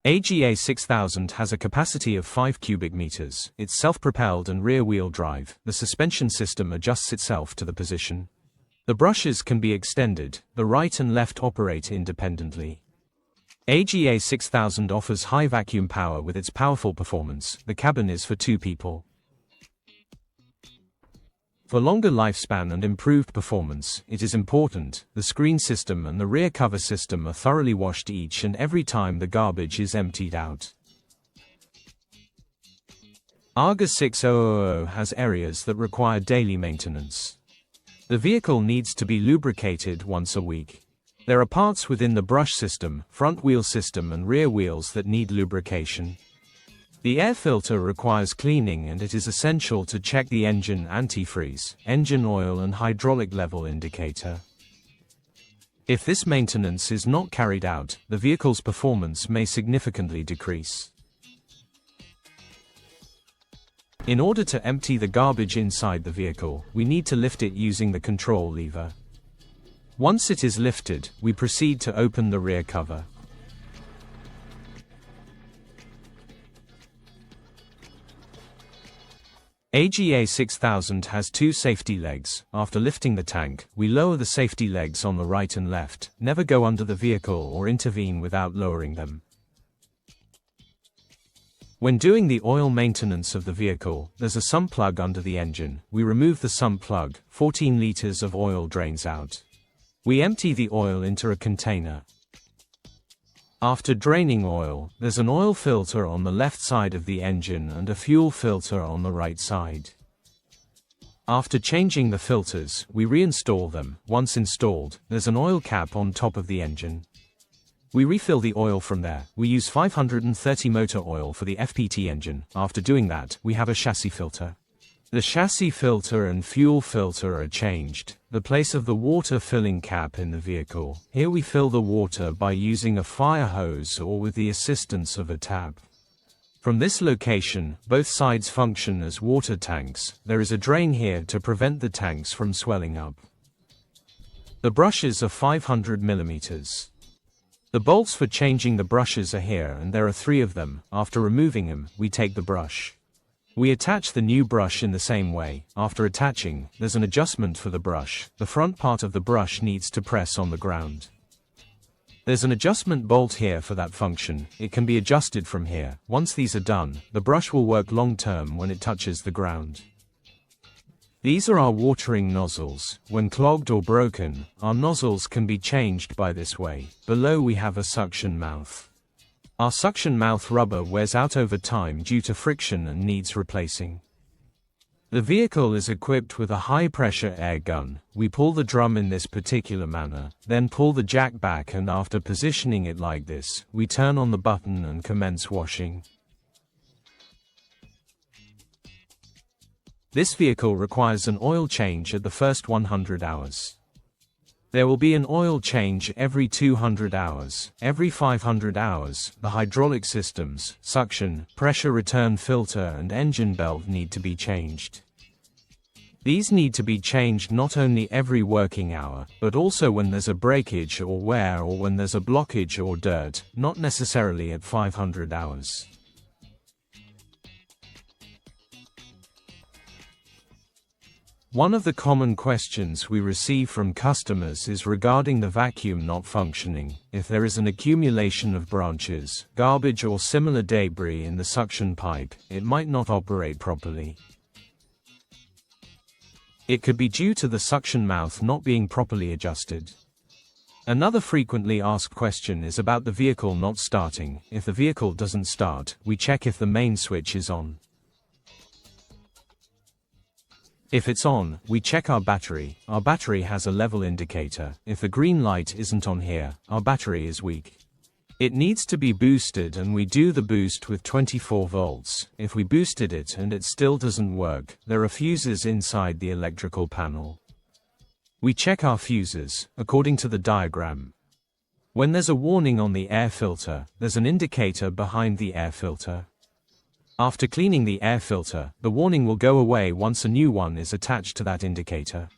AGA6000 has a capacity of 5 cubic meters. It's self-propelled and rear-wheel drive. The suspension system adjusts itself to the position. The brushes can be extended. The right and left operate independently. AGA6000 offers high vacuum power with its powerful performance. The cabin is for 2 people. For longer lifespan and improved performance, it is important the screen system and the rear cover system are thoroughly washed each and every time the garbage is emptied out. AGA6000 has areas that require daily maintenance. The vehicle needs to be lubricated once a week. There are parts within the brush system, front wheel system and rear wheels that need lubrication. The air filter requires cleaning and it is essential to check the engine antifreeze, engine oil and hydraulic level indicator. If this maintenance is not carried out, the vehicle's performance may significantly decrease. In order to empty the garbage inside the vehicle, we need to lift it using the control lever. Once it is lifted, we proceed to open the rear cover. AGA6000 has 2 safety legs. After lifting the tank, we lower the safety legs on the right and left. Never go under the vehicle or intervene without lowering them. When doing the oil maintenance of the vehicle, there's a sump plug under the engine. We remove the sump plug, 14 liters of oil drains out. We empty the oil into a container. After draining oil, there's an oil filter on the left side of the engine and a fuel filter on the right side. After changing the filters, we reinstall them. Once installed, there's an oil cap on top of the engine. We refill the oil from there. We use 530 motor oil for the FPT engine. After doing that, we have a chassis filter. The chassis filter and fuel filter are changed. The place of the water filling cap in the vehicle. Here we fill the water by using a fire hose or with the assistance of a tap. From this location, both sides function as water tanks. There is a drain here to prevent the tanks from swelling up. The brushes are 500 millimeters. The bolts for changing the brushes are here and there are 3 of them. After removing them, we take the brush. We attach the new brush in the same way. After attaching, there's an adjustment for the brush. The front part of the brush needs to press on the ground. There's an adjustment bolt here for that function. It can be adjusted from here. Once these are done, the brush will work long term when it touches the ground. These are our watering nozzles. When clogged or broken, our nozzles can be changed by this way. Below we have a suction mouth. Our suction mouth rubber wears out over time due to friction and needs replacing. The vehicle is equipped with a high-pressure air gun. We pull the drum in this particular manner, then pull the jack back, and after positioning it like this, we turn on the button and commence washing. This vehicle requires an oil change at the first 100 hours. There will be an oil change every 200 hours. Every 500 hours, the hydraulic systems, suction, pressure return filter and engine belt need to be changed. These need to be changed not only every working hour, but also when there's a breakage or wear or when there's a blockage or dirt, not necessarily at 500 hours. One of the common questions we receive from customers is regarding the vacuum not functioning. If there is an accumulation of branches, garbage or similar debris in the suction pipe, it might not operate properly. It could be due to the suction mouth not being properly adjusted. Another frequently asked question is about the vehicle not starting. If the vehicle doesn't start, we check if the main switch is on. If it's on, we check our battery. Our battery has a level indicator. If the green light isn't on here, our battery is weak. It needs to be boosted and we do the boost with 24 volts. If we boosted it and it still doesn't work, there are fuses inside the electrical panel. We check our fuses, according to the diagram. When there's a warning on the air filter, there's an indicator behind the air filter. After cleaning the air filter, the warning will go away once a new one is attached to that indicator.